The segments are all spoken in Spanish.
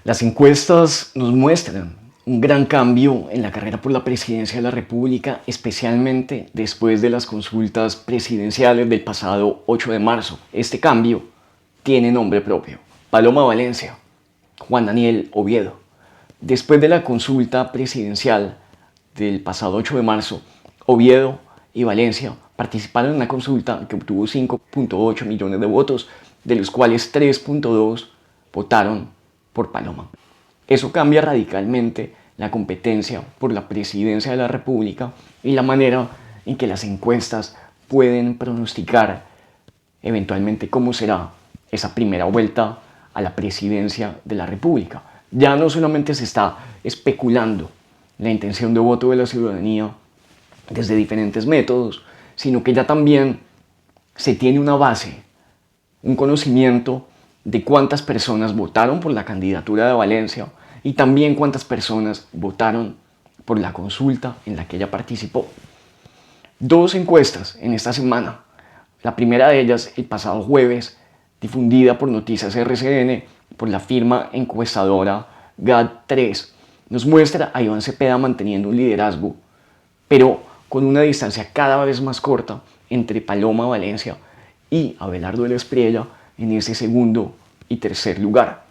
Las encuestas nos muestran un gran cambio en la carrera por la presidencia de la República, especialmente después de las consultas presidenciales del pasado 8 de marzo. Este cambio tiene nombre propio: Paloma Valencia, Juan Daniel Oviedo. Después de la consulta presidencial del pasado 8 de marzo, Oviedo y Valencia participaron en una consulta que obtuvo 5.8 millones de votos, de los cuales 3.2 votaron por Paloma. Eso cambia radicalmente la competencia por la presidencia de la República y la manera en que las encuestas pueden pronosticar eventualmente cómo será esa primera vuelta a la presidencia de la República. Ya no solamente se está especulando la intención de voto de la ciudadanía desde diferentes métodos, sino que ya también se tiene una base, un conocimiento de cuántas personas votaron por la candidatura de Valencia y también cuántas personas votaron por la consulta en la que ella participó. Dos encuestas en esta semana. La primera de ellas el pasado jueves, difundida por Noticias RCN por la firma encuestadora GAD3, nos muestra a Iván Cepeda manteniendo un liderazgo, pero con una distancia cada vez más corta entre Paloma Valencia y Abelardo de la Espriella en ese segundo y tercer lugar,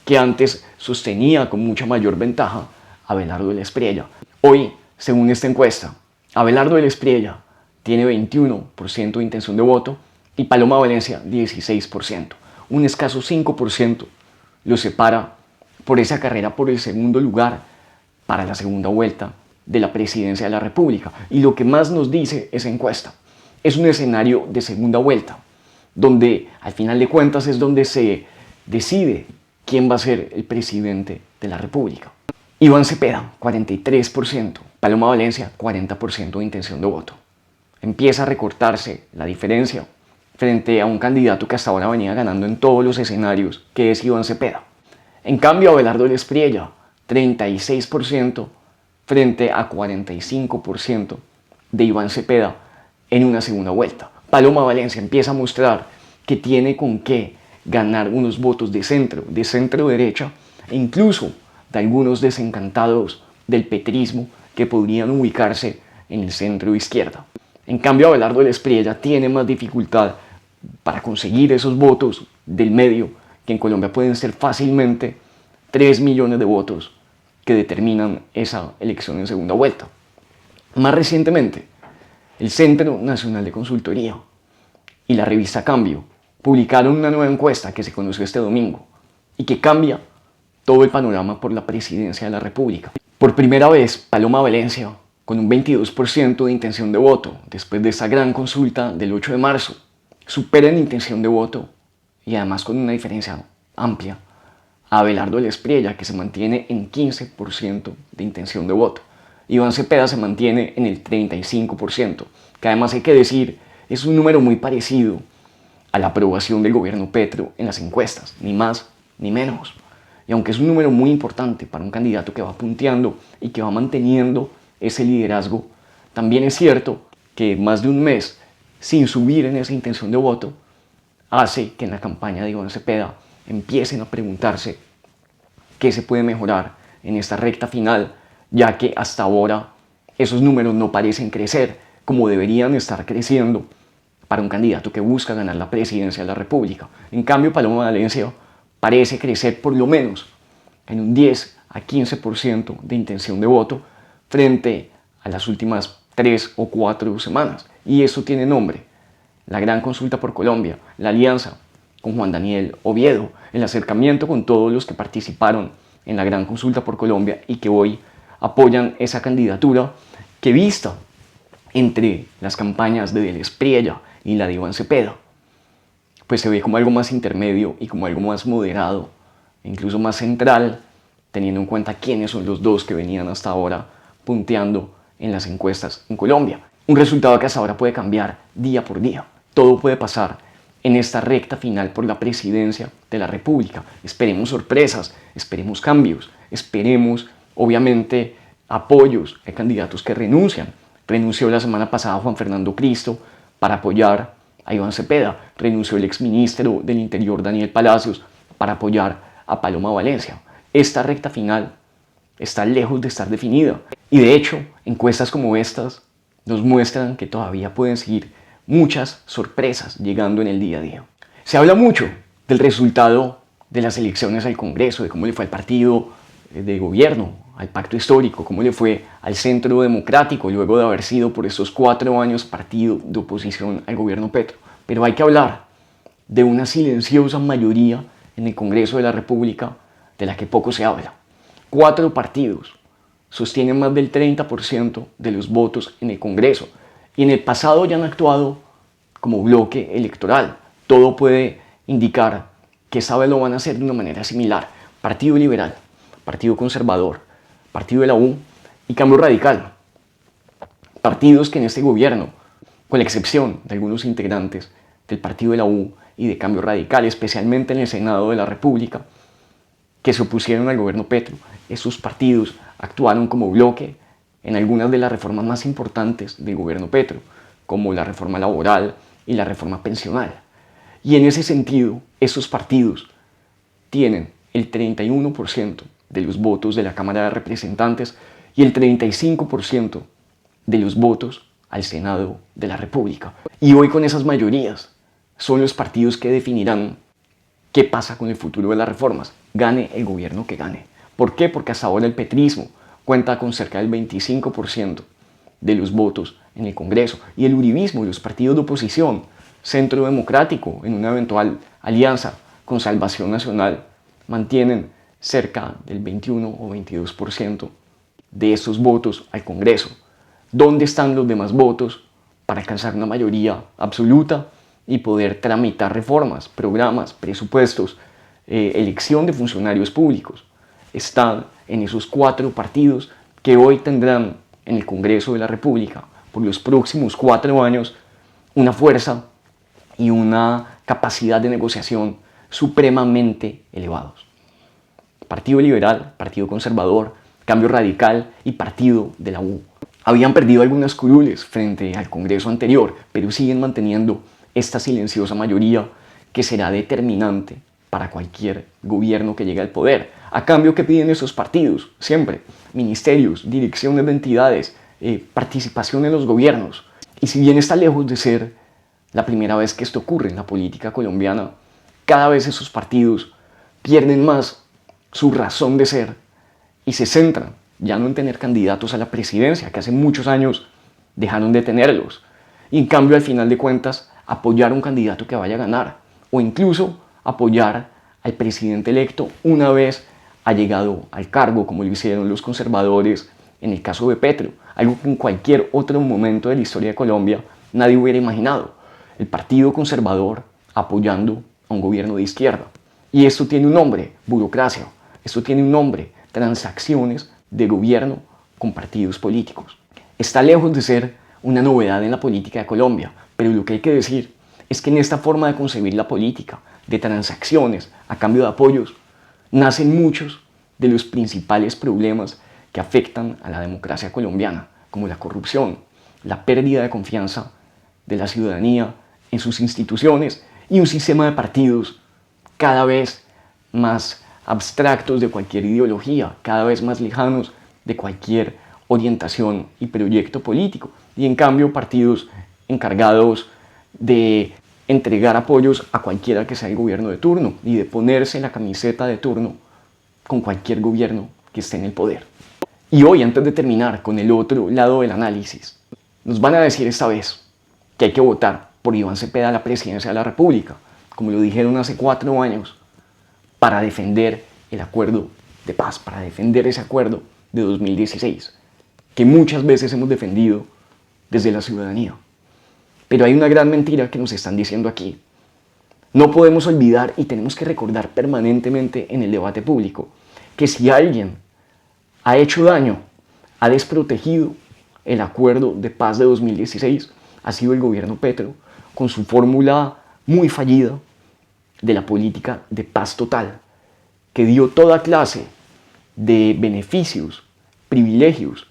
que antes sostenía con mucha mayor ventaja Abelardo de la Espriella. Hoy, según esta encuesta, Abelardo de la Espriella tiene 21% de intención de voto y Paloma Valencia 16%. Un escaso 5% lo separa por esa carrera por el segundo lugar para la segunda vuelta de la presidencia de la República. Y lo que más nos dice esa encuesta es un escenario de segunda vuelta, donde al final de cuentas es donde se decide quién va a ser el presidente de la República. Iván Cepeda, 43%, Paloma Valencia, 40% de intención de voto. Empieza a recortarse la diferencia frente a un candidato que hasta ahora venía ganando en todos los escenarios, que es Iván Cepeda. En cambio, Abelardo de la Espriella, 36% frente a 45% de Iván Cepeda en una segunda vuelta. Paloma Valencia empieza a mostrar que tiene con qué ganar unos votos de centro derecha e incluso de algunos desencantados del petrismo que podrían ubicarse en el centro izquierda. En cambio, Abelardo de la Espriella tiene más dificultad para conseguir esos votos del medio, que en Colombia pueden ser fácilmente 3 millones de votos que determinan esa elección en segunda vuelta. Más recientemente, el Centro Nacional de Consultoría y la revista Cambio publicaron una nueva encuesta que se conoció este domingo y que cambia todo el panorama por la presidencia de la República. Por primera vez, Paloma Valencia, con un 22% de intención de voto, después de esa gran consulta del 8 de marzo, supera en intención de voto y además con una diferencia amplia a Abelardo de la Espriella, que se mantiene en 15% de intención de voto. Iván Cepeda se mantiene en el 35%, que además hay que decir es un número muy parecido a la aprobación del gobierno Petro en las encuestas, ni más ni menos. Y aunque es un número muy importante para un candidato que va punteando y que va manteniendo ese liderazgo, también es cierto que más de un mes sin subir en esa intención de voto hace que en la campaña de Iván Cepeda empiecen a preguntarse qué se puede mejorar en esta recta final, ya que hasta ahora esos números no parecen crecer como deberían estar creciendo para un candidato que busca ganar la presidencia de la República. En cambio, Paloma Valencia parece crecer por lo menos en un 10 a 15% de intención de voto frente a las últimas 3 o 4 semanas. Y eso tiene nombre: la Gran Consulta por Colombia, la alianza con Juan Daniel Oviedo, el acercamiento con todos los que participaron en la Gran Consulta por Colombia y que hoy apoyan esa candidatura, que vista entre las campañas de la Espriella y la de Iván Cepeda, pues se ve como algo más intermedio y como algo más moderado, incluso más central, teniendo en cuenta quiénes son los dos que venían hasta ahora punteando en las encuestas en Colombia. Un resultado que hasta ahora puede cambiar día por día. Todo puede pasar en esta recta final por la presidencia de la República. Esperemos sorpresas, esperemos cambios, esperemos obviamente apoyos. Hay candidatos que renuncian. Renunció la semana pasada Juan Fernando Cristo para apoyar a Iván Cepeda. Renunció el exministro del Interior Daniel Palacios para apoyar a Paloma Valencia. esta recta final está lejos de estar definida. Y de hecho, encuestas como estas nos muestran que todavía pueden seguir muchas sorpresas llegando en el día a día. Se habla mucho del resultado de las elecciones al Congreso, de cómo le fue al partido de gobierno, al pacto histórico, cómo le fue al Centro Democrático luego de haber sido por estos 4 años partido de oposición al gobierno Petro. Pero hay que hablar de una silenciosa mayoría en el Congreso de la República de la que poco se habla. 4 partidos sostienen más del 30% de los votos en el Congreso y en el pasado ya han actuado como bloque electoral. Todo puede indicar que esta vez lo van a hacer de una manera similar. Partido Liberal, Partido Conservador, Partido de la U y Cambio Radical. Partidos que en este gobierno, con la excepción de algunos integrantes del Partido de la U y de Cambio Radical, especialmente en el Senado de la República, que se opusieron al gobierno Petro, esos partidos actuaron como bloque en algunas de las reformas más importantes del gobierno Petro, como la reforma laboral y la reforma pensional. Y en ese sentido, esos partidos tienen el 31% de los votos de la Cámara de Representantes y el 35% de los votos al Senado de la República. Y hoy con esas mayorías son los partidos que definirán qué pasa con el futuro de las reformas, gane el gobierno que gane. ¿Por qué? Porque hasta ahora el petrismo cuenta con cerca del 25% de los votos en el Congreso y el uribismo y los partidos de oposición, Centro Democrático, en una eventual alianza con Salvación Nacional, mantienen cerca del 21 o 22% de esos votos al Congreso. ¿Dónde están los demás votos para alcanzar una mayoría absoluta y poder tramitar reformas, programas, presupuestos, elección de funcionarios públicos? Están en esos 4 partidos que hoy tendrán en el Congreso de la República por los próximos 4 años una fuerza y una capacidad de negociación supremamente elevados. Partido Liberal, Partido Conservador, Cambio Radical y Partido de la U. Habían perdido algunas curules frente al Congreso anterior, pero siguen manteniendo esta silenciosa mayoría que será determinante para cualquier gobierno que llegue al poder. A cambio, ¿qué piden esos partidos? Siempre ministerios, direcciones de entidades, participación en los gobiernos. Y si bien está lejos de ser la primera vez que esto ocurre en la política colombiana, cada vez esos partidos pierden más su razón de ser y se centran ya no en tener candidatos a la presidencia, que hace muchos años dejaron de tenerlos, y en cambio al final de cuentas apoyar a un candidato que vaya a ganar, o incluso apoyar al presidente electo una vez ha llegado al cargo, como lo hicieron los conservadores en el caso de Petro, algo que en cualquier otro momento de la historia de Colombia nadie hubiera imaginado. El Partido Conservador apoyando a un gobierno de izquierda. Y esto tiene un nombre, burocracia. Esto tiene un nombre, transacciones de gobierno con partidos políticos. Está lejos de ser una novedad en la política de Colombia, pero lo que hay que decir es que en esta forma de concebir la política, de transacciones a cambio de apoyos, nacen muchos de los principales problemas que afectan a la democracia colombiana, como la corrupción, la pérdida de confianza de la ciudadanía en sus instituciones y un sistema de partidos cada vez más abstractos de cualquier ideología, cada vez más lejanos de cualquier orientación y proyecto político. Y en cambio partidos encargados de entregar apoyos a cualquiera que sea el gobierno de turno y de ponerse la camiseta de turno con cualquier gobierno que esté en el poder. Y hoy, antes de terminar con el otro lado del análisis, nos van a decir esta vez que hay que votar por Iván Cepeda a la presidencia de la República, como lo dijeron hace 4 años, para defender el acuerdo de paz, para defender ese acuerdo de 2016, que muchas veces hemos defendido desde la ciudadanía. Pero hay una gran mentira que nos están diciendo aquí. No podemos olvidar y tenemos que recordar permanentemente en el debate público que si alguien ha hecho daño, ha desprotegido el acuerdo de paz de 2016, ha sido el gobierno Petro, con su fórmula muy fallida de la política de paz total, que dio toda clase de beneficios, privilegios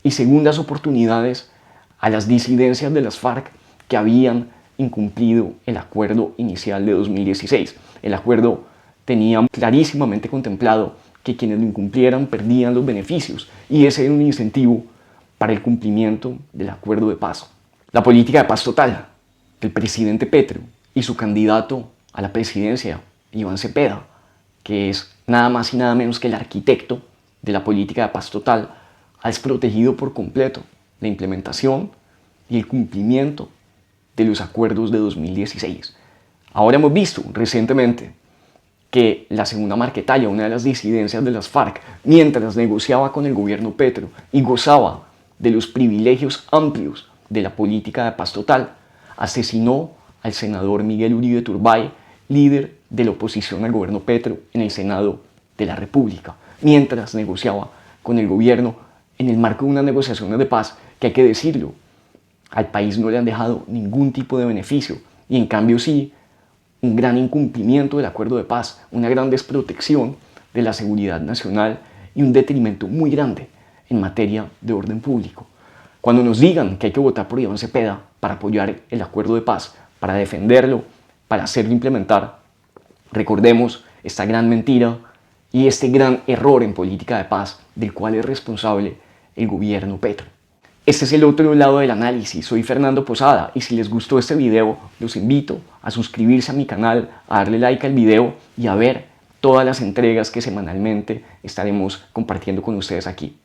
y segundas oportunidades a las disidencias de las FARC que habían incumplido el acuerdo inicial de 2016. El acuerdo tenía clarísimamente contemplado que quienes lo incumplieran perdían los beneficios, y ese era un incentivo para el cumplimiento del acuerdo de paz. La política de paz total del presidente Petro y su candidato a la presidencia, Iván Cepeda, que es nada más y nada menos que el arquitecto de la política de paz total, ha desprotegido por completo la implementación y el cumplimiento de los acuerdos de 2016. Ahora hemos visto recientemente que la segunda Marquetalia, una de las disidencias de las FARC, mientras negociaba con el gobierno Petro y gozaba de los privilegios amplios de la política de paz total, asesinó al senador Miguel Uribe Turbay, líder de la oposición al gobierno Petro en el Senado de la República, mientras negociaba con el gobierno en el marco de unas negociaciones de paz que, hay que decirlo, al país no le han dejado ningún tipo de beneficio, y en cambio sí un gran incumplimiento del acuerdo de paz, una gran desprotección de la seguridad nacional y un detrimento muy grande en materia de orden público. Cuando nos digan que hay que votar por Iván Cepeda para apoyar el acuerdo de paz, para defenderlo, para hacerlo implementar, recordemos esta gran mentira y este gran error en política de paz del cual es responsable el gobierno Petro. Este es el otro lado del análisis. Soy Fernando Posada y si les gustó este video, los invito a suscribirse a mi canal, a darle like al video y a ver todas las entregas que semanalmente estaremos compartiendo con ustedes aquí.